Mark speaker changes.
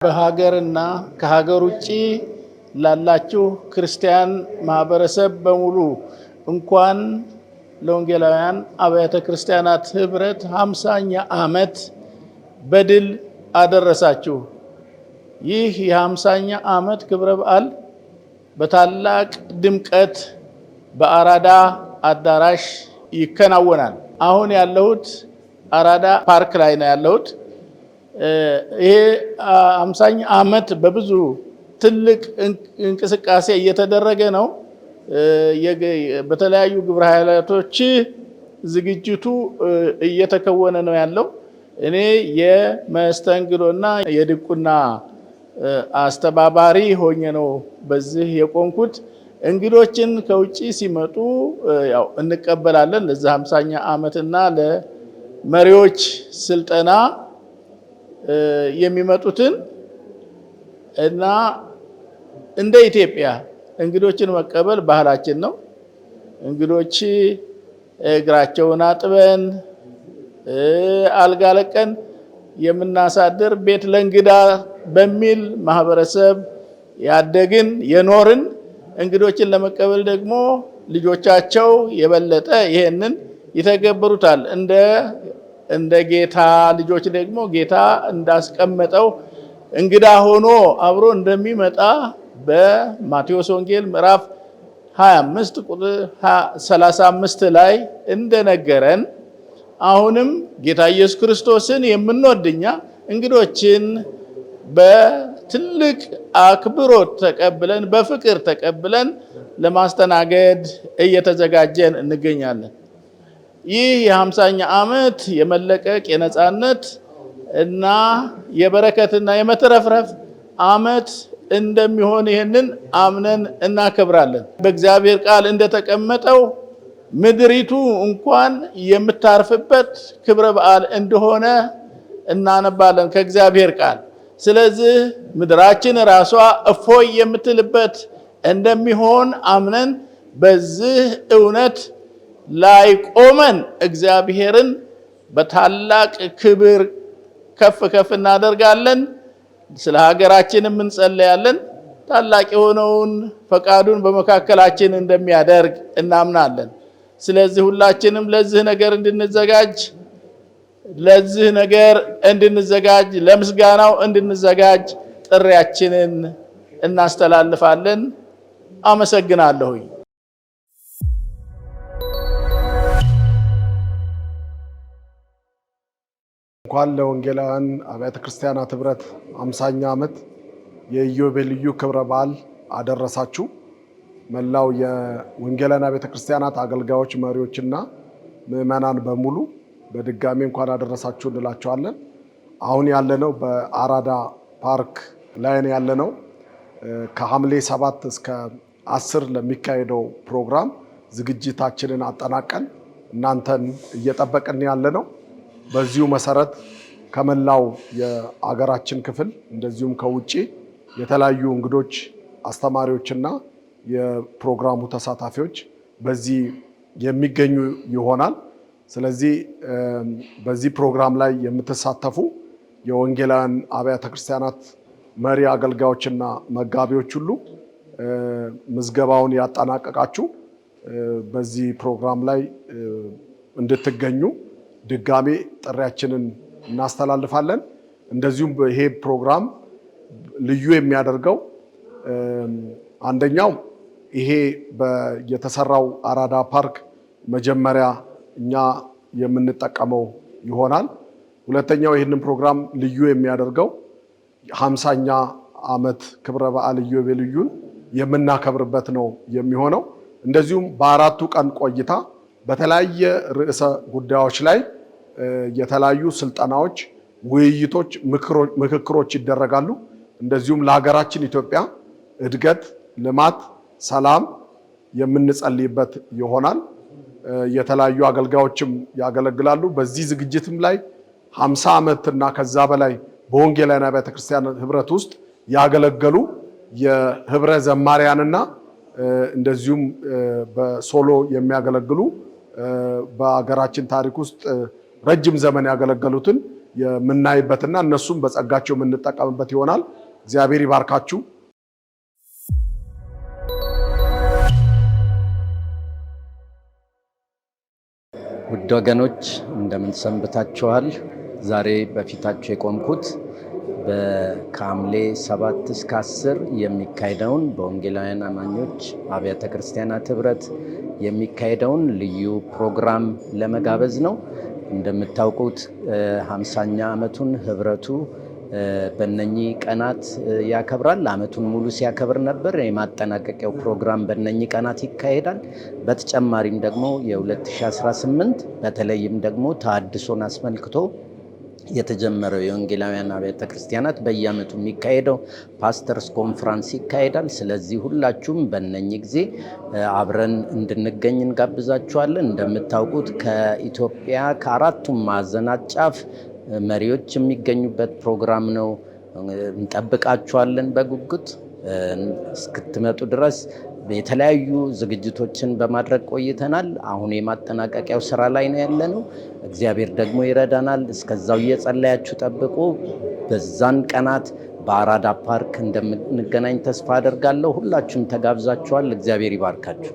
Speaker 1: በሀገርና ከሀገር ውጪ ላላችሁ ክርስቲያን ማህበረሰብ በሙሉ እንኳን ለወንጌላውያን አብያተ ክርስቲያናት ህብረት 50ኛ ዓመት በድል አደረሳችሁ። ይህ የ50ኛ ዓመት ክብረ በዓል በታላቅ ድምቀት በአራዳ አዳራሽ ይከናወናል። አሁን ያለሁት አራዳ ፓርክ ላይ ነው ያለሁት። ይሄ 50ኛ ዓመት በብዙ ትልቅ እንቅስቃሴ እየተደረገ ነው። በተለያዩ ግብረ ኃይላቶች ዝግጅቱ እየተከወነ ነው ያለው። እኔ የመስተንግዶና የድቁና አስተባባሪ ሆኜ ነው በዚህ የቆምኩት። እንግዶችን ከውጪ ሲመጡ ያው እንቀበላለን። ለዚህ 50ኛ ዓመትና ለመሪዎች ስልጠና የሚመጡትን እና እንደ ኢትዮጵያ እንግዶችን መቀበል ባህላችን ነው። እንግዶች እግራቸውን አጥበን አልጋ ለቀን የምናሳድር ቤት ለእንግዳ በሚል ማህበረሰብ ያደግን የኖርን፣ እንግዶችን ለመቀበል ደግሞ ልጆቻቸው የበለጠ ይሄንን ይተገብሩታል። እንደ ጌታ ልጆች ደግሞ ጌታ እንዳስቀመጠው እንግዳ ሆኖ አብሮ እንደሚመጣ በማቴዎስ ወንጌል ምዕራፍ 25 ቁጥር 35 ላይ እንደነገረን አሁንም ጌታ ኢየሱስ ክርስቶስን የምንወድኛ እንግዶችን በትልቅ አክብሮት ተቀብለን በፍቅር ተቀብለን ለማስተናገድ እየተዘጋጀን እንገኛለን። ይህ የ50ኛ ዓመት የመለቀቅ የነጻነት እና የበረከትና የመትረፍረፍ ዓመት እንደሚሆን ይህንን አምነን እናከብራለን። በእግዚአብሔር ቃል እንደተቀመጠው ምድሪቱ እንኳን የምታርፍበት ክብረ በዓል እንደሆነ እናነባለን ከእግዚአብሔር ቃል። ስለዚህ ምድራችን ራሷ እፎይ የምትልበት እንደሚሆን አምነን በዚህ እውነት ላይ ቆመን እግዚአብሔርን በታላቅ ክብር ከፍ ከፍ እናደርጋለን። ስለ ሀገራችንም እንጸልያለን። ታላቅ የሆነውን ፈቃዱን በመካከላችን እንደሚያደርግ እናምናለን። ስለዚህ ሁላችንም ለዚህ ነገር እንድንዘጋጅ ለምስጋናው እንድንዘጋጅ ጥሪያችንን እናስተላልፋለን። አመሰግናለሁኝ።
Speaker 2: እንኳን ለወንጌላውያን አብያተ ክርስቲያናት ህብረት 50ኛ ዓመት የኢዮቤልዩ ክብረ በዓል አደረሳችሁ። መላው የወንጌላውያን አብያተ ክርስቲያናት አገልጋዮች፣ መሪዎችና ምዕመናን በሙሉ በድጋሚ እንኳን አደረሳችሁ እንላችኋለን። አሁን ያለነው በአራዳ ፓርክ ላይ ነው ያለነው። ከሐምሌ 7 እስከ 10 ለሚካሄደው ፕሮግራም ዝግጅታችንን አጠናቀን እናንተን እየጠበቅን ያለነው። በዚሁ መሰረት ከመላው የአገራችን ክፍል እንደዚሁም ከውጪ የተለያዩ እንግዶች፣ አስተማሪዎችና የፕሮግራሙ ተሳታፊዎች በዚህ የሚገኙ ይሆናል። ስለዚህ በዚህ ፕሮግራም ላይ የምትሳተፉ የወንጌላውያን አብያተ ክርስቲያናት መሪ አገልጋዮችና መጋቢዎች ሁሉ ምዝገባውን ያጠናቀቃችሁ በዚህ ፕሮግራም ላይ እንድትገኙ ድጋሜ ጥሪያችንን እናስተላልፋለን። እንደዚሁም ይሄ ፕሮግራም ልዩ የሚያደርገው አንደኛው ይሄ የተሰራው አራዳ ፓርክ መጀመሪያ እኛ የምንጠቀመው ይሆናል። ሁለተኛው ይህንን ፕሮግራም ልዩ የሚያደርገው 50ኛ ዓመት ክብረ በዓል ኢዮቤልዩን የምናከብርበት ነው የሚሆነው። እንደዚሁም በአራቱ ቀን ቆይታ በተለያየ ርዕሰ ጉዳዮች ላይ የተለያዩ ስልጠናዎች፣ ውይይቶች፣ ምክክሮች ይደረጋሉ። እንደዚሁም ለሀገራችን ኢትዮጵያ እድገት፣ ልማት፣ ሰላም የምንጸልይበት ይሆናል። የተለያዩ አገልጋዮችም ያገለግላሉ። በዚህ ዝግጅትም ላይ 50 ዓመት እና ከዛ በላይ በወንጌላውያን አብያተ ክርስቲያናት ህብረት ውስጥ ያገለገሉ የህብረ ዘማሪያንና እንደዚሁም በሶሎ የሚያገለግሉ በአገራችን ታሪክ ውስጥ ረጅም ዘመን ያገለገሉትን የምናይበትና እነሱም በጸጋቸው የምንጠቀምበት ይሆናል። እግዚአብሔር ይባርካችሁ።
Speaker 3: ውድ ወገኖች እንደምን ሰንብታችኋል? ዛሬ በፊታችሁ የቆምኩት ከሐምሌ 7 እስከ 10 የሚካሄደውን በወንጌላውያን አማኞች አብያተ ክርስቲያናት ህብረት የሚካሄደውን ልዩ ፕሮግራም ለመጋበዝ ነው። እንደምታውቁት 50ኛ ዓመቱን ህብረቱ በእነኚህ ቀናት ያከብራል። ዓመቱን ሙሉ ሲያከብር ነበር። የማጠናቀቂያው ፕሮግራም በእነኚህ ቀናት ይካሄዳል። በተጨማሪም ደግሞ የ2018 በተለይም ደግሞ ተሐድሶን አስመልክቶ የተጀመረው የወንጌላውያን አብያተ ክርስቲያናት በየዓመቱ የሚካሄደው ፓስተርስ ኮንፈረንስ ይካሄዳል። ስለዚህ ሁላችሁም በእነኚህ ጊዜ አብረን እንድንገኝ እንጋብዛችኋለን። እንደምታውቁት ከኢትዮጵያ ከአራቱም ማዕዘናት ጫፍ መሪዎች የሚገኙበት ፕሮግራም ነው። እንጠብቃችኋለን በጉጉት እስክትመጡ ድረስ። የተለያዩ ዝግጅቶችን በማድረግ ቆይተናል። አሁን የማጠናቀቂያው ስራ ላይ ነው ያለነው። እግዚአብሔር ደግሞ ይረዳናል። እስከዛው እየጸለያችሁ ጠብቁ። በዛን ቀናት በአራዳ ፓርክ እንደምንገናኝ ተስፋ አደርጋለሁ። ሁላችሁም ተጋብዛችኋል። እግዚአብሔር ይባርካችሁ።